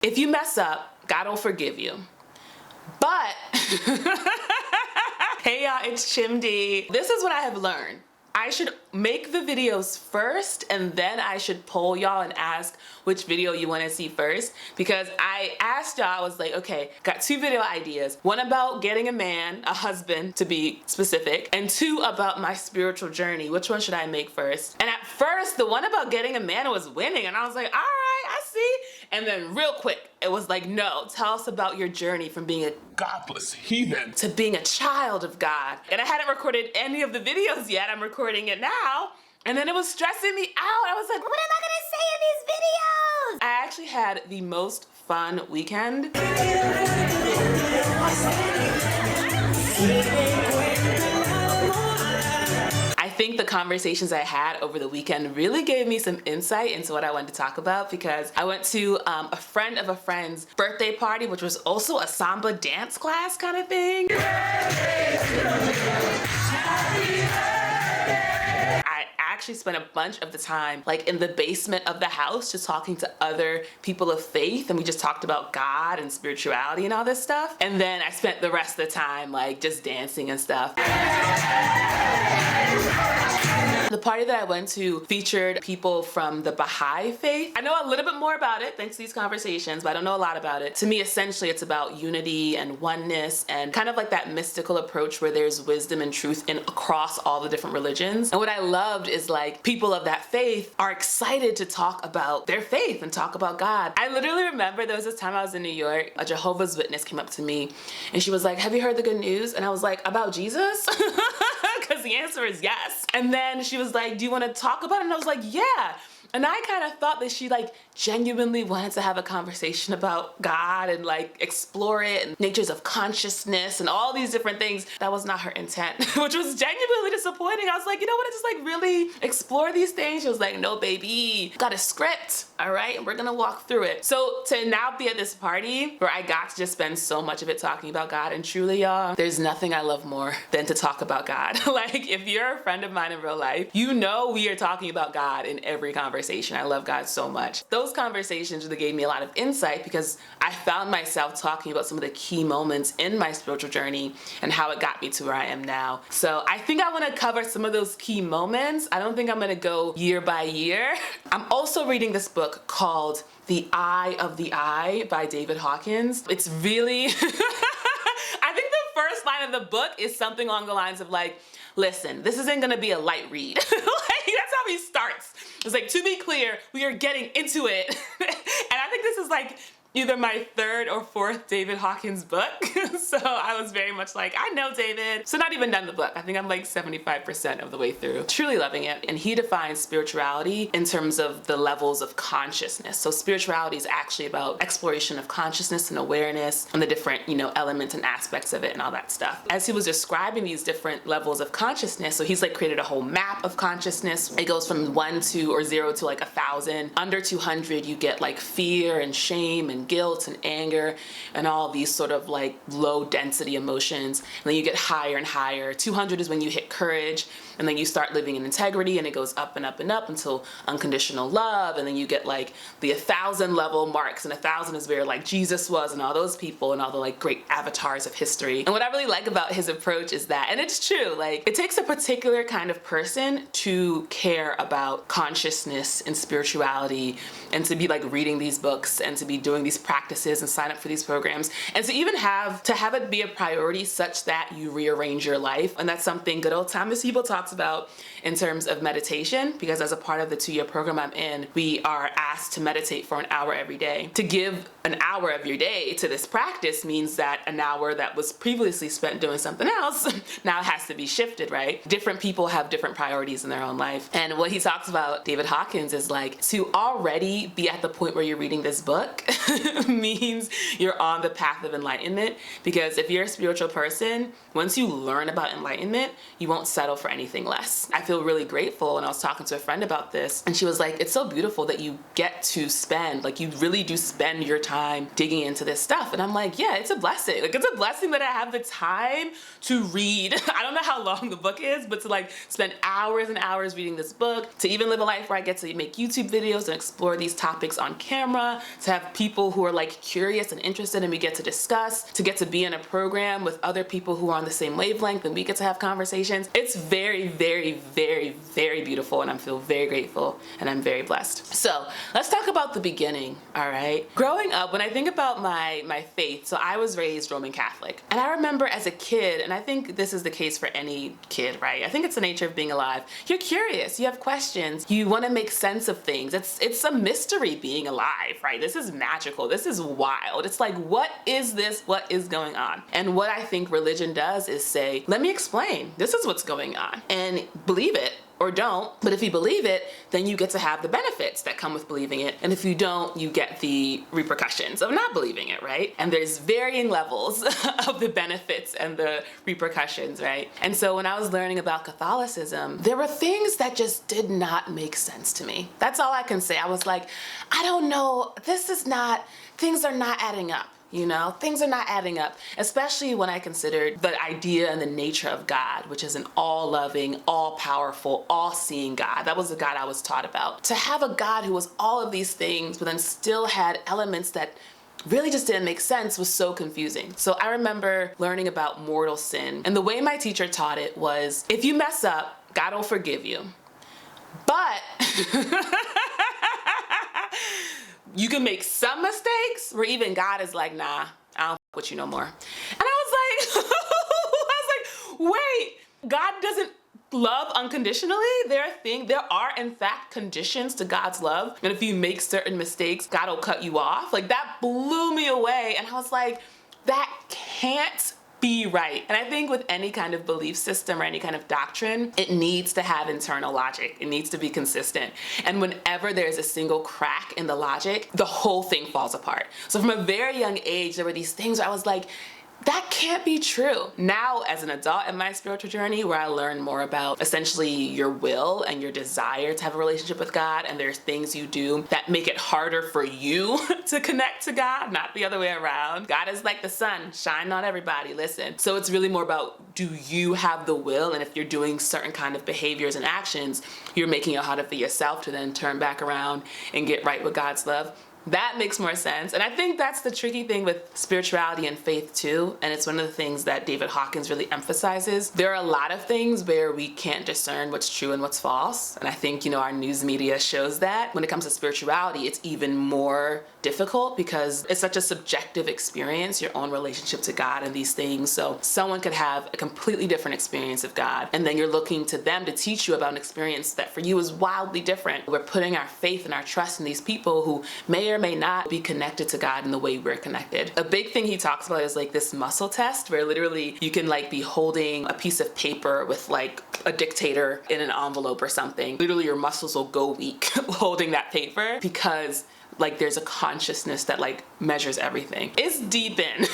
If you mess up, God will forgive you. But, hey y'all, it's Chimdi. This is what I have learned. I should make the videos first and then I should poll y'all and ask which video you want to see first, because I asked y'all, I was like, okay, got 2 video ideas. One about getting a man, a husband to be specific, and 2 about my spiritual journey. Which one should I make first? And at first, the one about getting a man was winning and I was like, all right, I see. And then real quick, it was like, no, tell us about your journey from being a godless heathen to being a child of God. And I hadn't recorded any of the videos yet. I'm recording it now. And then it was stressing me out. I was like, what am I gonna say in these videos? I actually had the most fun weekend. I think the conversations I had over the weekend really gave me some insight into what I wanted to talk about, because I went to a friend of a friend's birthday party, which was also a samba dance class kind of thing. I actually spent a bunch of the time like in the basement of the house just talking to other people of faith, and we just talked about God and spirituality and all this stuff. And then I spent the rest of the time like just dancing and stuff. The party that I went to featured people from the Baha'i faith. I know a little bit more about it thanks to these conversations, but I don't know a lot about it. To me, essentially, it's about unity and oneness and kind of like that mystical approach where there's wisdom and truth in across all the different religions. And what I loved is like people of that faith are excited to talk about their faith and talk about God. I literally remember there was this time I was in New York, a Jehovah's Witness came up to me and she was like, have you heard the good news? And I was like, about Jesus? Because the answer is yes. And then she was like, do you want to talk about it? And I was like, yeah. And I kind of thought that she like genuinely wanted to have a conversation about God and like explore it and natures of consciousness and all these different things. That was not her intent, which was genuinely disappointing. I was like, you don't want to just like really explore these things? She was like, no, baby, got a script, all right? And we're gonna walk through it. So to now be at this party where I got to just spend so much of it talking about God, and truly y'all, there's nothing I love more than to talk about God. Like if you're a friend of mine in real life, you know we are talking about God in every conversation. I love God so much. Those conversations really gave me a lot of insight because I found myself talking about some of the key moments in my spiritual journey and how it got me to where I am now. So I think I want to cover some of those key moments. I don't think I'm going to go year by year. I'm also reading this book called The Eye of the Eye by David Hawkins. It's really, I think the first line of the book is something along the lines of like, listen, this isn't gonna be a light read. Like, that's how he starts. It's like, to be clear, we are getting into it. And I think this is like either my 3rd or 4th David Hawkins book. So I was very much like, I know David. So not even done the book. I think I'm like 75% of the way through. Truly loving it. And he defines spirituality in terms of the levels of consciousness. So spirituality is actually about exploration of consciousness and awareness and the different, elements and aspects of it and all that stuff. As he was describing these different levels of consciousness, so he's like created a whole map of consciousness. It goes from 1 to or 0 to like 1,000. Under 200, you get like fear and shame and guilt and anger and all these sort of like low density emotions. And then you get higher and higher. 200 is when you hit courage, and then you start living in integrity, and it goes up and up and up until unconditional love. And then you get like the 1,000 level marks, and 1,000 is where like Jesus was and all those people and all the like great avatars of history. And what I really like about his approach is that, and it's true, like it takes a particular kind of person to care about consciousness and spirituality, and to be like reading these books and to be doing these practices and sign up for these programs, and to even have it be a priority such that you rearrange your life. And that's something good old Thomas Hebel talks about in terms of meditation, because as a part of the 2-year program I'm in, we are asked to meditate for an hour every day. To give an hour of your day to this practice means that an hour that was previously spent doing something else now has to be shifted, right? Different people have different priorities in their own life. And what he talks about, David Hawkins, is like to already be at the point where you're reading this book means you're on the path of enlightenment. Because if you're a spiritual person, once you learn about enlightenment, you won't settle for anything less. I feel really grateful, and I was talking to a friend about this, and she was like, it's so beautiful that you get to spend, like you really do spend your time time digging into this stuff. And I'm like, yeah, it's a blessing. Like, it's a blessing that I have the time to read. I don't know how long the book is, but to like spend hours and hours reading this book, to even live a life where I get to make YouTube videos and explore these topics on camera, to have people who are like curious and interested and we get to discuss, to get to be in a program with other people who are on the same wavelength and we get to have conversations. It's very, very, very, very beautiful, and I feel very grateful and I'm very blessed. So let's talk about the beginning, all right? Growing up, when I think about my faith, so I was raised Roman Catholic, and I remember as a kid, and I think this is the case for any kid, right? I think it's the nature of being alive. You're curious, you have questions, you want to make sense of things. It's a mystery being alive, right? This is magical, this is wild. It's like, what is this? What is going on? And what I think religion does is say, let me explain. This is what's going on. And believe it or don't, but if you believe it, then you get to have the benefits that come with believing it. And if you don't, you get the repercussions of not believing it, right? And there's varying levels of the benefits and the repercussions, right? And so when I was learning about Catholicism, there were things that just did not make sense to me. That's all I can say. I was like, I don't know, things are not adding up. You know, things are not adding up, especially when I considered the idea and the nature of God, which is an all-loving, all-powerful, all-seeing God. That was the God I was taught about. To have a God who was all of these things, but then still had elements that really just didn't make sense was so confusing. So I remember learning about mortal sin, and the way my teacher taught it was, if you mess up, God will forgive you. But you can make some mistakes where even God is like, nah, I don't f with you no more. And I was like, wait, God doesn't love unconditionally? There are in fact conditions to God's love. And if you make certain mistakes, God will cut you off. Like, that blew me away. And I was like, that can't be right. And I think with any kind of belief system or any kind of doctrine, it needs to have internal logic. It needs to be consistent. And whenever there's a single crack in the logic, the whole thing falls apart. So from a very young age, there were these things where I was like, that can't be true. Now, as an adult in my spiritual journey, where I learn more about essentially your will and your desire to have a relationship with God, and there's things you do that make it harder for you to connect to God, not the other way around. God is like the sun, shine on everybody, listen. So it's really more about, do you have the will? And if you're doing certain kind of behaviors and actions, you're making it harder for yourself to then turn back around and get right with God's love. That makes more sense. And I think that's the tricky thing with spirituality and faith too. And it's one of the things that David Hawkins really emphasizes. There are a lot of things where we can't discern what's true and what's false. And I think, our news media shows that. When it comes to spirituality, it's even more difficult because it's such a subjective experience, your own relationship to God and these things. So someone could have a completely different experience of God, and then you're looking to them to teach you about an experience that for you is wildly different. We're putting our faith and our trust in these people who may or may not be connected to God in the way we're connected. A big thing he talks about is like this muscle test, where literally you can like be holding a piece of paper with like a dictator in an envelope or something. Literally your muscles will go weak holding that paper, because like there's a consciousness that like measures everything. It's deep in.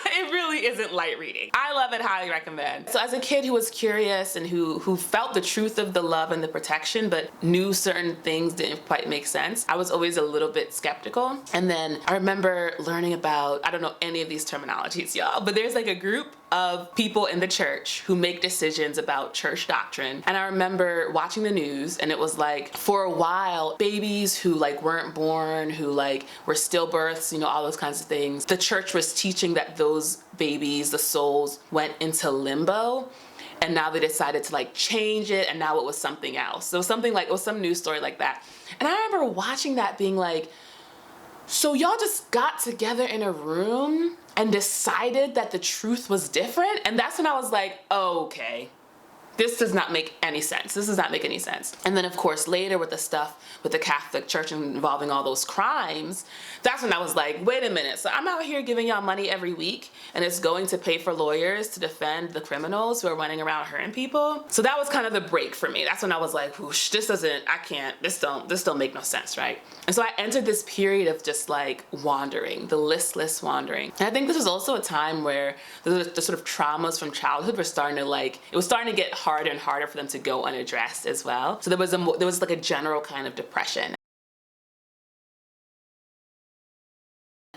It really isn't light reading. I love it, highly recommend. So as a kid who was curious and who felt the truth of the love and the protection, but knew certain things didn't quite make sense, I was always a little bit skeptical. And then I remember learning about, I don't know any of these terminologies, y'all, but there's like a group of people in the church who make decisions about church doctrine. And I remember watching the news, and it was like, for a while, babies who like weren't born, who like were stillbirths, all those kinds of things, the church was teaching that those babies, the souls, went into limbo. And now they decided to like change it, and now it was something else. So something like, it was some news story like that. And I remember watching that being like, so y'all just got together in a room and decided that the truth was different? And that's when I was like, oh, okay. This does not make any sense. This does not make any sense. And then of course later with the stuff with the Catholic Church involving all those crimes, that's when I was like, wait a minute. So I'm out here giving y'all money every week, and it's going to pay for lawyers to defend the criminals who are running around hurting people. So that was kind of the break for me. That's when I was like, whoosh, this don't make no sense, right? And so I entered this period of just like wandering, the listless wandering. And I think this was also a time where the sort of traumas from childhood were starting to get harder and harder for them to go unaddressed as well. So there was like a general kind of depression.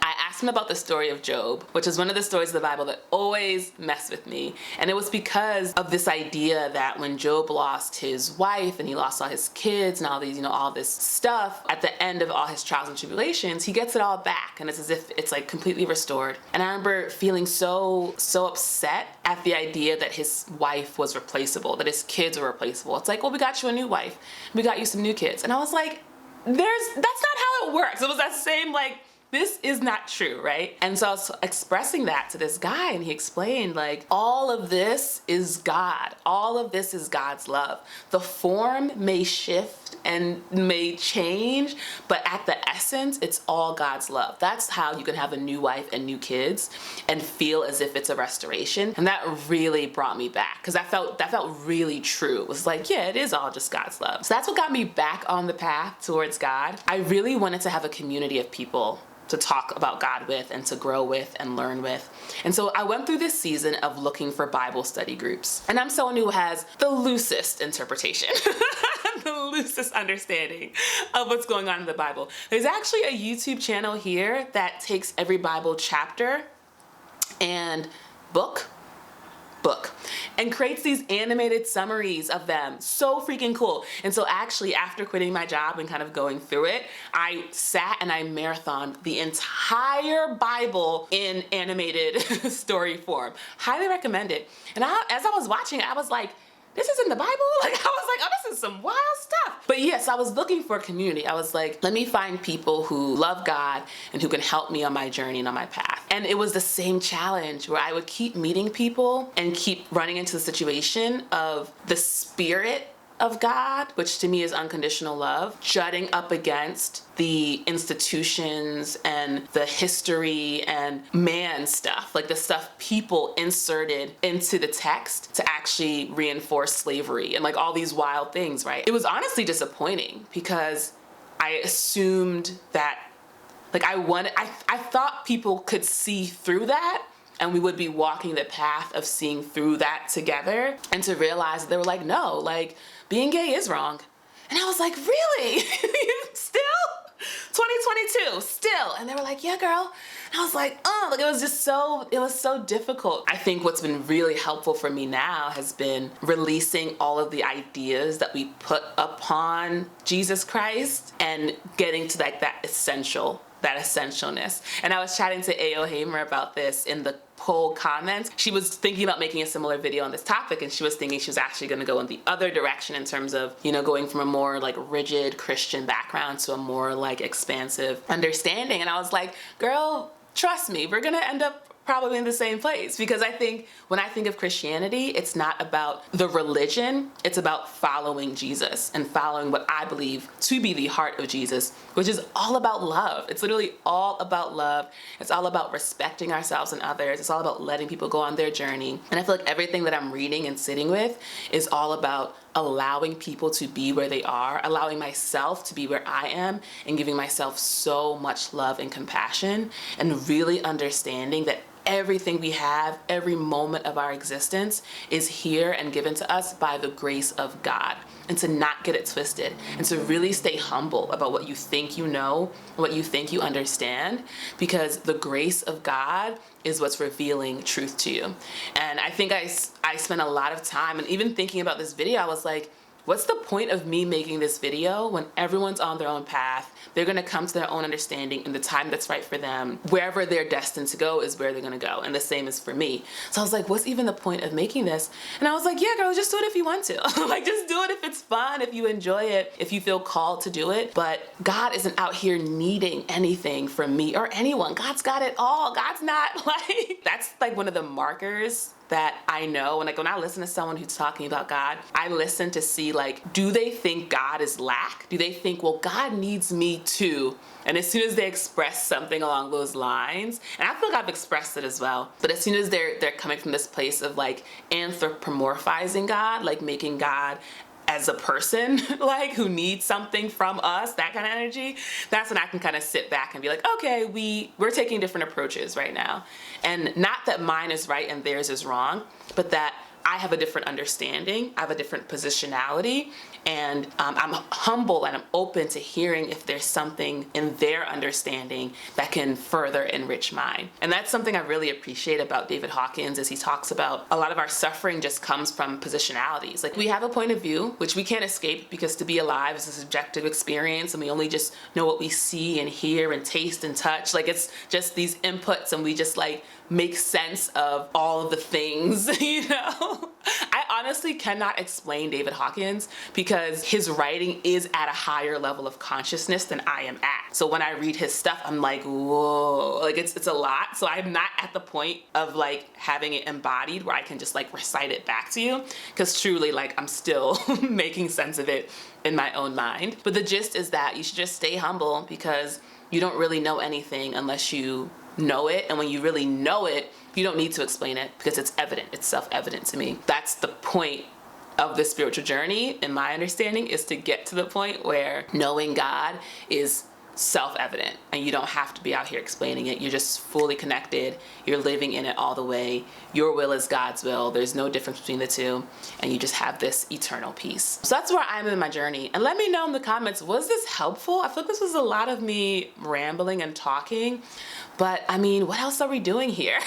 I asked him about the story of Job, which is one of the stories of the Bible that always messed with me. And it was because of this idea that when Job lost his wife and he lost all his kids and all these, all this stuff, at the end of all his trials and tribulations, he gets it all back. And it's as if it's like completely restored. And I remember feeling so upset at the idea that his wife was replaceable, that his kids were replaceable. It's like, well, we got you a new wife. We got you some new kids. And I was like, that's not how it works. It was that same like, this is not true, right? And so I was expressing that to this guy, and he explained, like, all of this is God. All of this is God's love. The form may shift and may change, but at the essence, it's all God's love. That's how you can have a new wife and new kids and feel as if it's a restoration. And that really brought me back, because that felt really true. It was like, yeah, it is all just God's love. So that's what got me back on the path towards God. I really wanted to have a community of people to talk about God with and to grow with and learn with. And so I went through this season of looking for Bible study groups. And I'm someone who has the loosest interpretation, the loosest understanding of what's going on in the Bible. There's actually a YouTube channel here that takes every Bible chapter and book and creates these animated summaries of them. So freaking cool. And so actually, after quitting my job and kind of going through it, I sat and I marathoned the entire Bible in animated story form. Highly recommend it. And as I was watching it, I was like, this is in the Bible? Like, I was like, oh, this is some wild stuff. But yes, I was looking for a community. I was like, let me find people who love God and who can help me on my journey and on my path. And it was the same challenge where I would keep meeting people and keep running into the situation of the Spirit of God, which to me is unconditional love, jutting up against the institutions and the history and man stuff, like the stuff people inserted into the text to actually reinforce slavery and like all these wild things, right? It was honestly disappointing because I assumed that, like I thought people could see through that, and we would be walking the path of seeing through that together, and to realize they were like, no, like being gay is wrong. And I was like, really? Still? 2022, still? And they were like, yeah, girl. And I was like, oh, like it was so difficult. I think what's been really helpful for me now has been releasing all of the ideas that we put upon Jesus Christ and getting to like that essentialness. And I was chatting to A.O. Hamer about this in the poll comments. She was thinking about making a similar video on this topic, and she was thinking she was actually going to go in the other direction in terms of, going from a more like rigid Christian background to a more like expansive understanding. And I was like, girl, trust me, we're going to end up probably in the same place, because I think when I think of Christianity, it's not about the religion, it's about following Jesus and following what I believe to be the heart of Jesus, which is all about love. It's literally all about love. It's all about respecting ourselves and others. It's all about letting people go on their journey. And I feel like everything that I'm reading and sitting with is all about allowing people to be where they are, allowing myself to be where I am, and giving myself so much love and compassion, and really understanding that everything we have, every moment of our existence is here and given to us by the grace of God. And to not get it twisted, and to really stay humble about what you think you know, what you think you understand, because the grace of God is what's revealing truth to you. And I think I spent a lot of time, and even thinking about this video, I was like, what's the point of me making this video when everyone's on their own path? They're gonna come to their own understanding in the time that's right for them. Wherever they're destined to go is where they're gonna go. And the same is for me. So I was like, what's even the point of making this? And I was like, yeah, girl, just do it if you want to. Like, just do it if it's fun, if you enjoy it, if you feel called to do it. But God isn't out here needing anything from me or anyone. God's got it all. God's not like, that's like one of the markers that I know. And like when I listen to someone who's talking about God, I listen to see like, do they think God is lack? Do they think, well, God needs me too? And as soon as they express something along those lines, and I feel like I've expressed it as well, but as soon as they're coming from this place of like anthropomorphizing God, like making God as a person, like who needs something from us, that kind of energy, that's when I can kind of sit back and be like, okay, we're taking different approaches right now. And not that mine is right and theirs is wrong, but that I have a different understanding, I have a different positionality, and I'm humble and I'm open to hearing if there's something in their understanding that can further enrich mine. And that's something I really appreciate about David Hawkins, as he talks about a lot of our suffering just comes from positionalities. Like, we have a point of view, which we can't escape, because to be alive is a subjective experience, and we only just know what we see and hear and taste and touch. Like, it's just these inputs, and we just like make sense of all of the things, you know? I honestly cannot explain David Hawkins, because his writing is at a higher level of consciousness than I am at. So when I read his stuff, I'm like, whoa, like it's a lot. So I'm not at the point of like having it embodied where I can just like recite it back to you, because truly, like, I'm still making sense of it in my own mind. But the gist is that you should just stay humble, because you don't really know anything unless you know it. And when you really know it, you don't need to explain it, because it's evident. It's self-evident to me. That's the point of the spiritual journey, in my understanding, is to get to the point where knowing God is self-evident, and you don't have to be out here explaining it. You're just fully connected. You're living in it all the way. Your will is God's will. There's no difference between the two, and you just have this eternal peace. So that's where I'm in my journey. And let me know in the comments, was this helpful? I feel like this was a lot of me rambling and talking, but I mean, what else are we doing here?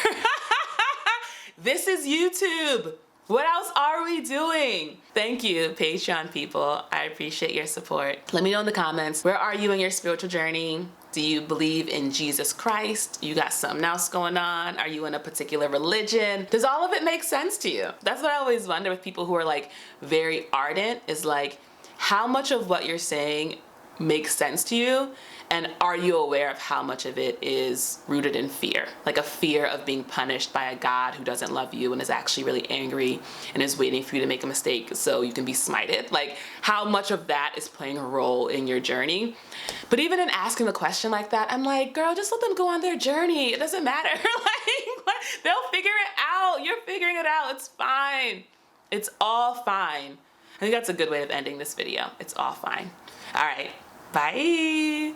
This is YouTube. What else are we doing? Thank you, Patreon people. I appreciate your support. Let me know in the comments, where are you in your spiritual journey? Do you believe in Jesus Christ? You got something else going on? Are you in a particular religion? Does all of it make sense to you? That's what I always wonder with people who are like very ardent, is like, how much of what you're saying makes sense to you? And are you aware of how much of it is rooted in fear? Like a fear of being punished by a God who doesn't love you and is actually really angry and is waiting for you to make a mistake so you can be smited. Like, how much of that is playing a role in your journey? But even in asking a question like that, I'm like, girl, just let them go on their journey. It doesn't matter. Like, they'll figure it out. You're figuring it out. It's fine. It's all fine. I think that's a good way of ending this video. It's all fine. All right. Bye.